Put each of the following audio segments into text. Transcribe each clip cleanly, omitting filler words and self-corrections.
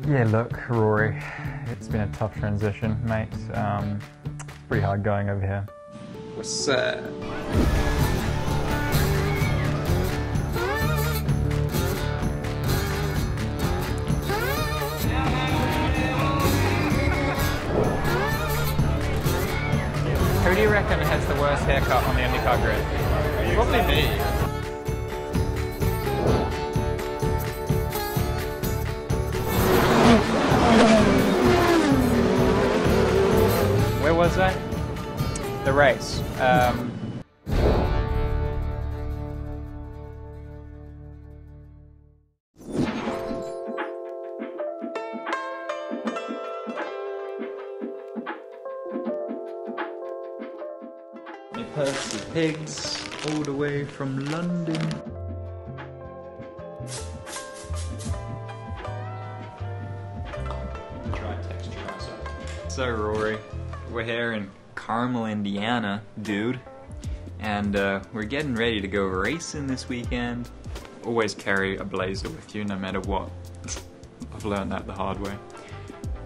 Yeah, look, Rory, it's been a tough transition, mate. Pretty hard going over here. What's up? Who do you reckon has the worst haircut on the IndyCar grid? Probably me. Where was that? The race. My Percy Pigs, all the way from London. Try texture myself. So Rory, we're here in Carmel, Indiana, dude, and we're getting ready to go racing this weekend. Always carry a blazer with you, no matter what. I've learned that the hard way.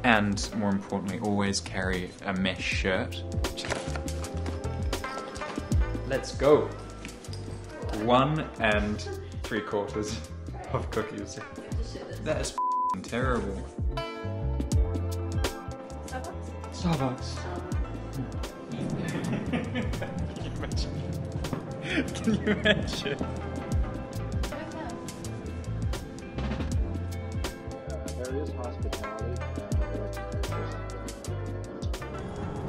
And more importantly, always carry a mesh shirt. Let's go. 1 3/4 of cookies. That is f***ing terrible. Starbucks. Can you imagine? There is hospitality.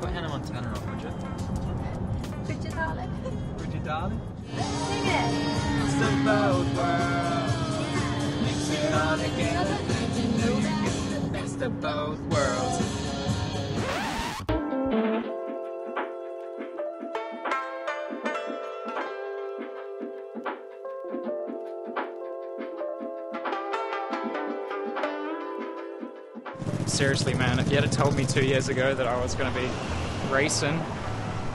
Put Hannah Montana on, would you? Bridget Darling. Bridget Darling? Sing it. It's the boat world. Mix it all together. You know that it's the best of both worlds. Seriously, man, if you had told me 2 years ago that I was going to be racing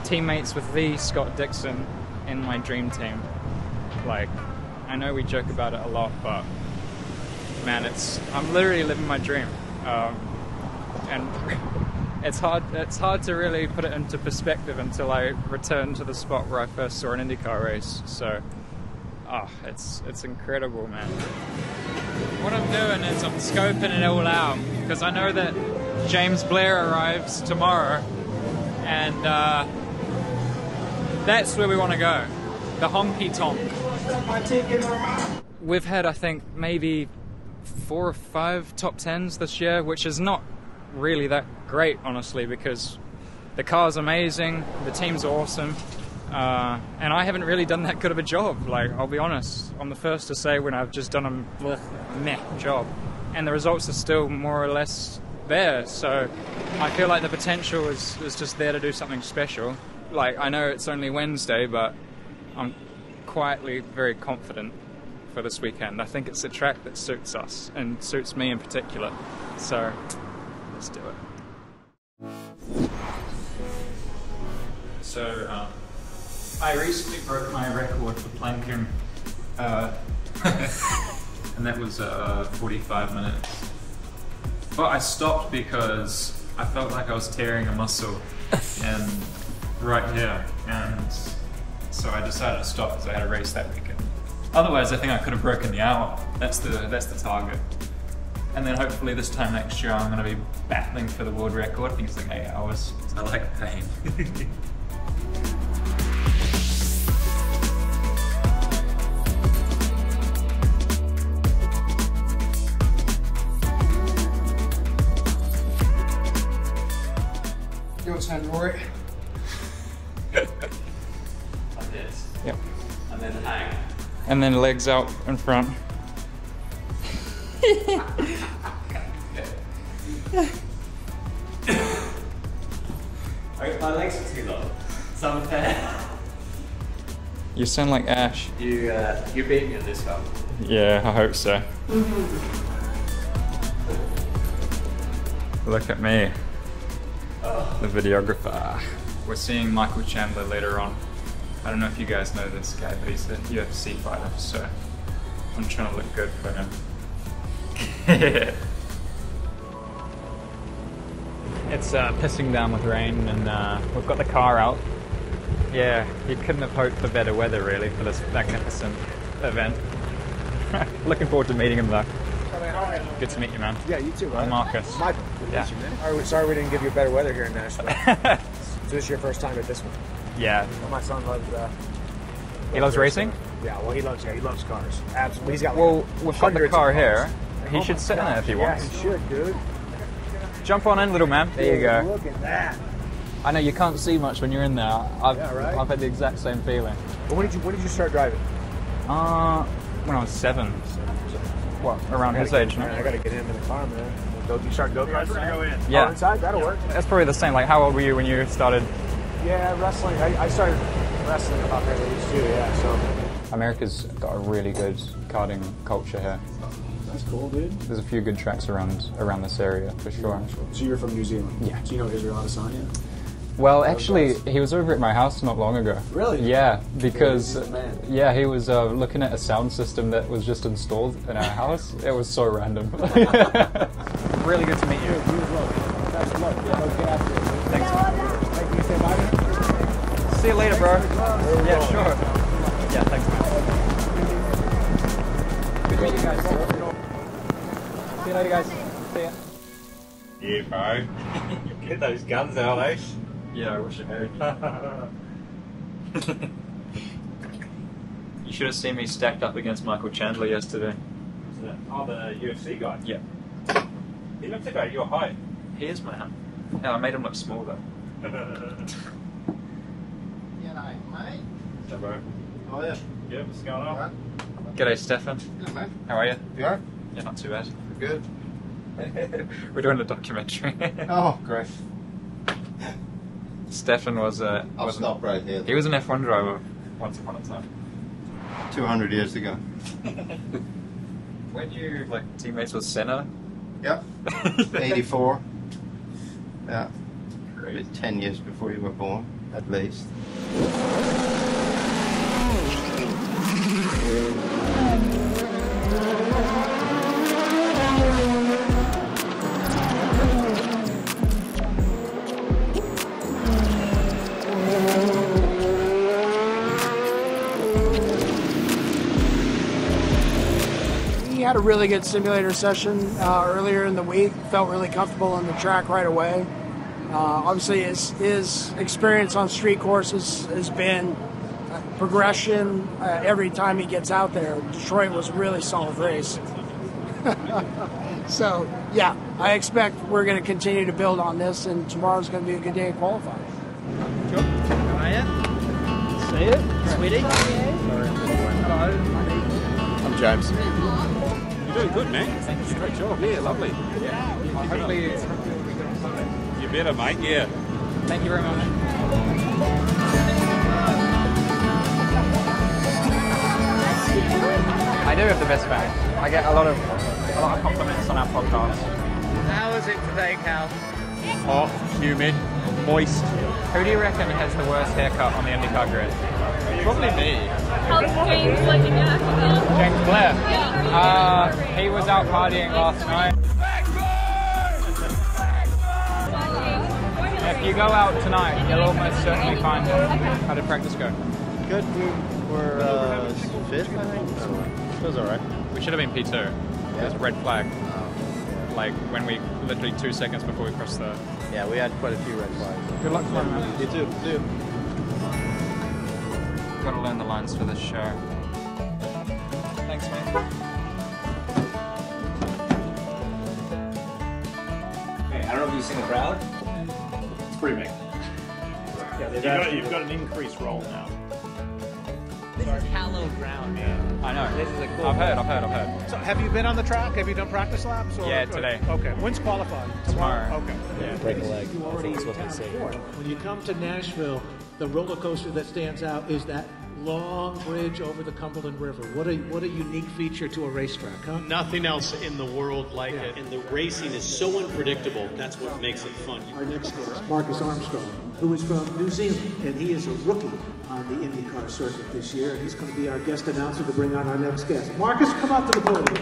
teammates with the Scott Dixon in my dream team, like, I know we joke about it a lot, but man, I'm literally living my dream, and it's hard to really put it into perspective until I return to the spot where I first saw an IndyCar race. So, it's incredible, man. What I'm doing is I'm scoping it all out, because I know that James Blair arrives tomorrow, and that's where we want to go, the honky tonk. We've had, I think, maybe 4 or 5 top 10s this year, which is not really that great, honestly, because the car's amazing, the team's awesome, and I haven't really done that good of a job. Like, I'll be honest, I'm the first to say when I've just done a meh job, and the results are still more or less there. So I feel like the potential is just there to do something special. Like, I know it's only Wednesday, but I'm quietly very confident for this weekend. I think it's a track that suits us, and suits me in particular. So let's do it. So I recently broke my record for planking, and that was 45 minutes. But I stopped because I felt like I was tearing a muscle and right here, and so I decided to stop because I had a race that weekend. Otherwise, I think I could have broken the hour. That's the target. And then hopefully this time next year I'm going to be battling for the world record. I think it's like 8 hours. I like pain. Your turn, Rory. Like this. Yep. And then hang. And then legs out in front. My legs are too long. It's unfair. You sound like Ash. You beat me at this one. Yeah, I hope so. Look at me, the videographer. We're seeing Michael Chandler later on. I don't know if you guys know this guy, but he's a UFC fighter, so I'm trying to look good for him. pissing down with rain, and we've got the car out. Yeah, you couldn't have hoped for better weather, really, for this magnificent event. Looking forward to meeting him, though. Good to meet you, man. Yeah, you too. I'm Marcus. Michael. Yeah. Sorry we didn't give you better weather here in Nashville. So this is your first time at this one? Yeah. Well, my son loves. He loves racing? Yeah. Well, he loves cars. Absolutely. He's got. Well, we've got the hundreds car of here. cars. He should sit in it if he wants. Yeah, he should, dude. Jump on in, little man. There you go. Look at that. I know you can't see much when you're in there. Yeah, right? I've had the exact same feeling. Well, when did you start driving? When I was 7. What, around his age, no? Man, I gotta get him in the car, man. You start go-karts? Yeah. Oh, inside? That'll work. That's probably the same. Like, how old were you when you started? Yeah, wrestling. I started wrestling about that age too, yeah, so. America's got a really good karting culture here. That's cool, dude. There's a few good tracks around this area, for sure. So you're from New Zealand? Yeah. So you know Israel Adesanya? Well, actually, he was over at my house not long ago. Really? Yeah, because man. yeah, he was looking at a sound system that was just installed in our house. It was so random. Really good to meet you. You as well. Best of luck. Yeah. Get after it. Thanks. Thank you. Say bye. See you later, bro. Yeah, sure. Yeah, thanks, man. Good to meet you guys. See you later, guys. See ya. Yeah, bro. Get those guns out, eh? Yeah, I wish I had. You should have seen me stacked up against Michael Chandler yesterday. Oh, the UFC guy? Yeah. He looks about your height. He is, man. Yeah, I made him look small, though. So, bro. Oh, yeah. Yeah, what's going on? G'day, Stefan. Yeah, man. How are you? You alright? Yeah, not too bad. Good. We're doing a documentary. Oh, great. Stefan was I'll stop right here. he was an F1 driver once upon a time. 200 years ago. Weren't you like teammates with Senna? Yep. 84. Yeah. Great. 10 years before you were born, at least. We had a really good simulator session earlier in the week. Felt really comfortable on the track right away. Obviously, his experience on street courses has been progression every time he gets out there. Detroit was a really solid race. So, yeah, I expect we're going to continue to build on this, and tomorrow's going to be a good day of qualifying. How are you? See it? Sweetie? Hello. I'm James. You're doing good, man. Thank you. Great job. Yeah, lovely. Hopefully, You better, mate. Yeah. thank you very much. I do have the best fans. I get a lot of compliments on our podcast. How is it today, Cal? Hot, humid, moist. Who do you reckon has the worst haircut on the IndyCar grid? Probably me. How's James liking it? James Blair. He was out partying last night. If you go out tonight, you'll almost certainly find him. How did practice go? Good. We're fifth, I think. It was alright. We should have been P2. It was a red flag. Like when we literally 2 seconds before we crossed the. Yeah, we had quite a few red flags. Good luck tomorrow, man. You too. Gotta learn the lines for this show. Thanks, man. Hey, I don't know if you've seen the crowd. It's pretty big. You've got an increased roll now. This is hallowed ground, man. I know. This is a cool. I've heard. So have you been on the track? Have you done practice laps? Or, Yeah, today. Okay. When's qualifying? Tomorrow. Okay. Yeah. Break a leg. You already That's what they say. When you come to Nashville, the roller coaster that stands out is that long bridge over the Cumberland River. What a unique feature to a racetrack, huh? Nothing else in the world like it. And the racing is so unpredictable. That's what makes it fun. Our next guest, Marcus Armstrong, who is from New Zealand, and he is a rookie on the IndyCar circuit this year. He's going to be our guest announcer to bring on our next guest. Marcus, come out to the podium.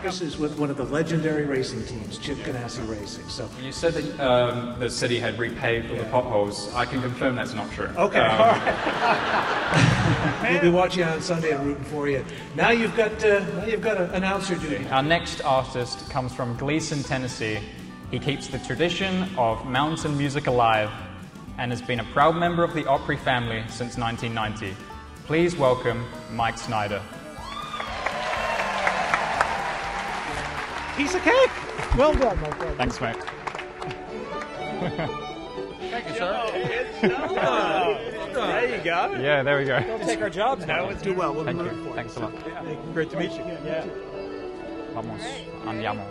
practice is with one of the legendary racing teams, Chip Ganassi Racing. So You said that the city had repaved all the potholes. I can confirm that's not true. okay, all right. We'll be watching on Sunday and rooting for you. Now you've got an announcer duty. Our next artist comes from Gleason, Tennessee. He keeps the tradition of mountain music alive and has been a proud member of the Opry family since 1990. Please welcome Mike Snyder. Piece of cake. Well done, my friend. Thanks, mate. Thank you, sir. There you go. Yeah, there we go. Don't take our jobs now. Let's do well. We'll Thank be you. rooting for you. Thanks a lot. Great to meet you. Yeah. Vamos. Andiamo.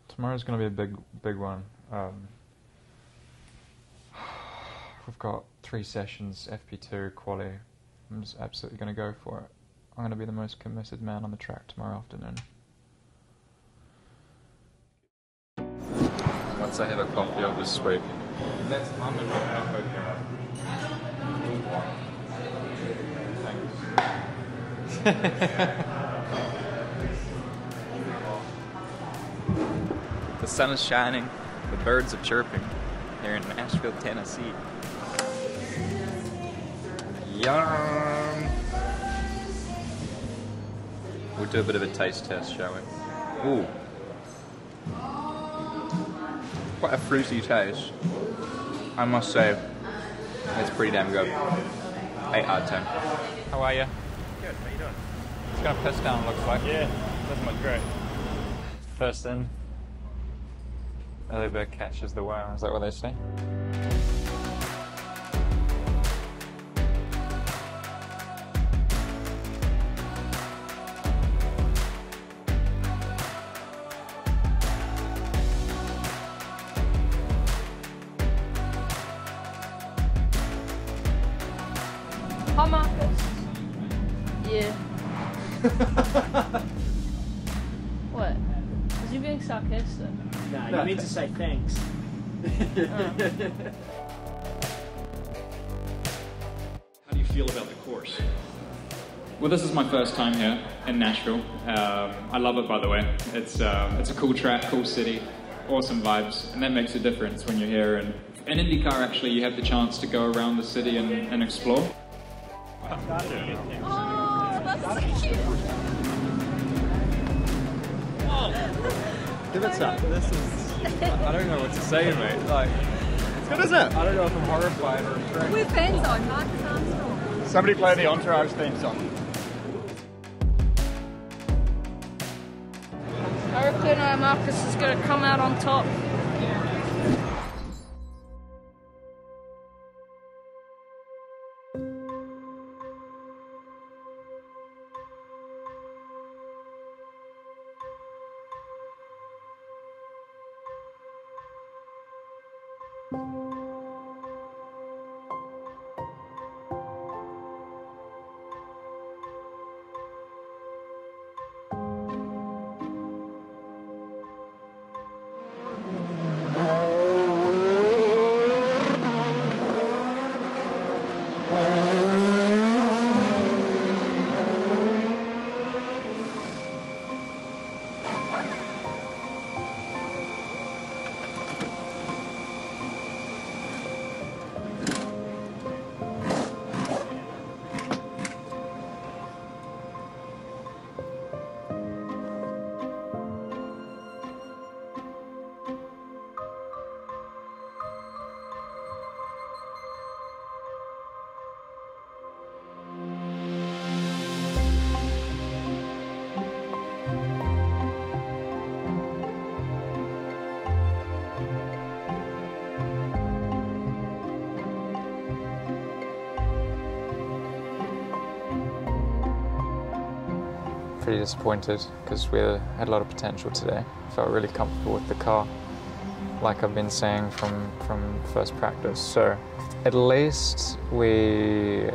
Tomorrow's going to be a big one. We've got 3 sessions, FP2, quali. I'm just absolutely going to go for it. I'm going to be the most committed man on the track tomorrow afternoon. Once I have a coffee, I'll just sweep. That's The sun is shining, the birds are chirping here in Nashville, Tennessee. Yum! We'll do a bit of a taste test, shall we? Ooh. Quite a fruity taste. I must say, it's pretty damn good. 8 out of 10. How are you? Good. How you doing? It's going to piss down, looks like. Yeah. Doesn't look great. First in, early bird catches the whale. Is that what they say? Hi, Marcus. Yeah. What? Was you being sarcastic? No, you mean to say thanks. How do you feel about the course? Well, this is my first time here in Nashville. I love it, by the way. It's a cool track, cool city, awesome vibes, and that makes a difference when you're here. And in IndyCar, actually, you have the chance to go around the city and explore. Oh, that's so cute. Give it up. This is... I don't know what to say, mate. Like, It's good, isn't it? I don't know if I'm horrified or impressed. We're fans on Marcus Armstrong. Somebody play the Entourage theme song. I reckon Marcus is going to come out on top. Pretty disappointed because we had a lot of potential today. Felt really comfortable with the car, like I've been saying from first practice. So at least we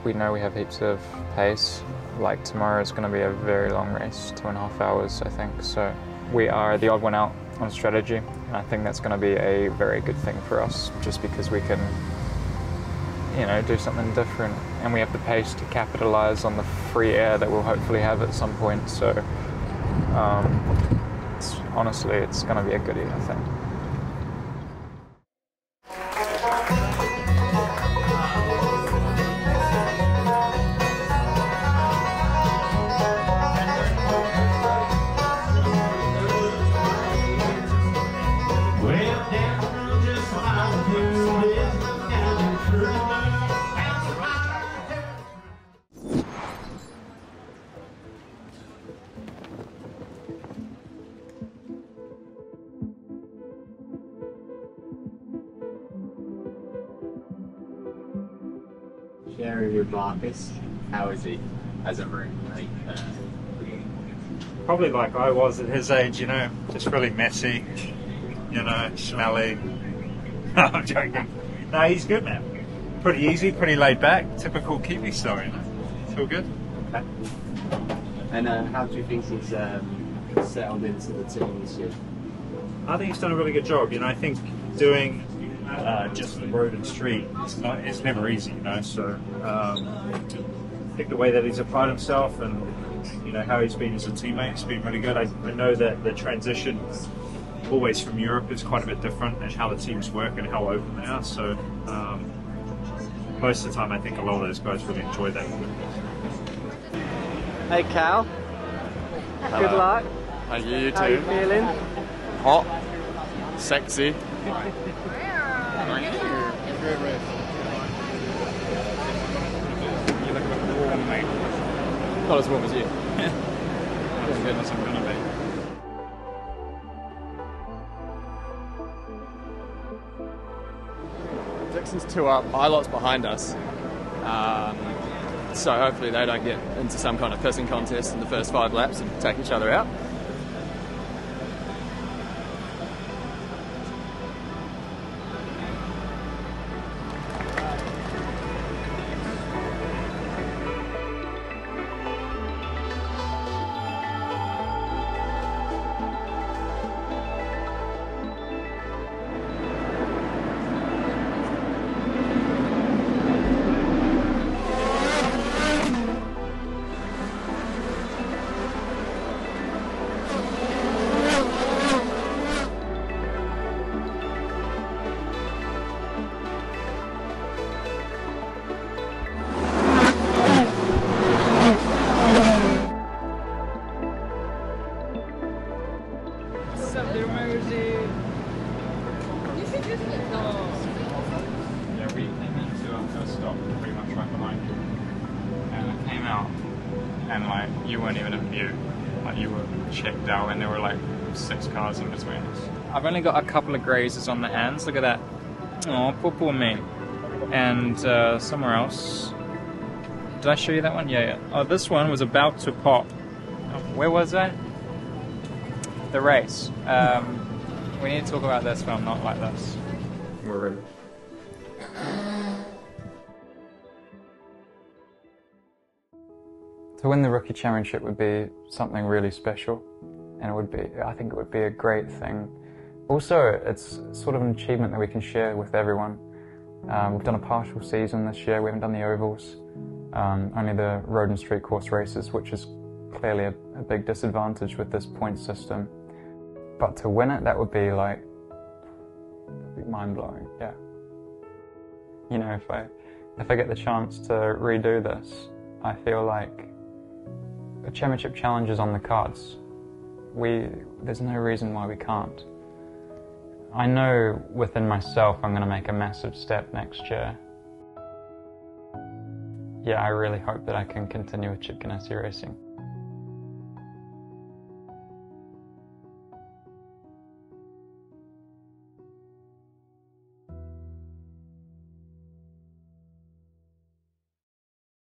know we have heaps of pace. Like tomorrow is going to be a very long race, 2.5 hours I think. So we are the odd one out on strategy, and I think that's going to be a very good thing for us, just because we can you know, do something different, and we have the pace to capitalize on the free air that we'll hopefully have at some point. So honestly, it's going to be a goodie, I think. Sharing with Marcus, how is he as a roommate? Probably like I was at his age, you know, just really messy, you know, smelly. No, I'm joking. No, he's good, man. Pretty easy, pretty laid back, typical Kiwi style, you know. It's all good. Okay. And how do you think he's settled into the team this year? I think he's done a really good job. You know, I think doing just the road and street, it's never easy, you know. So I think the way that he's applied himself and, you know, how he's been as a teammate has been really good. I know that the transition always from Europe is quite a bit different, and how the teams work and how open they are. So most of the time, I think a lot of those guys really enjoy that. Hey Cal, good luck. Thank you, you too. How are you feeling? Hot, sexy. You look a bit warm, mate. Not as warm as you. Oh goodness, I'm gonna be. Dixon's 2 up, Ilot's behind us. So hopefully they don't get into some kind of pissing contest in the first 5 laps and take each other out. Yeah, we came into our first stop pretty much right behind you, and I came out, and like you weren't even in view, like you were checked out, and there were like 6 cars in between us. I've only got a couple of grazes on the hands. Look at that. Oh, poor me. And somewhere else. Did I show you that one? Yeah. Oh, this one was about to pop. Where was I? The race. We need to talk about this when I'm not like this. We're ready. To win the Rookie Championship would be something really special, and I think it would be a great thing. Also, it's sort of an achievement that we can share with everyone. We've done a partial season this year, we haven't done the ovals, only the road and street course races, which is clearly a big disadvantage with this point system. But to win it, that would be like mind-blowing, yeah. You know, if I get the chance to redo this, I feel like a championship challenge is on the cards. There's no reason why we can't. I know within myself I'm going to make a massive step next year. Yeah, I really hope that I can continue with Chip Ganassi Racing.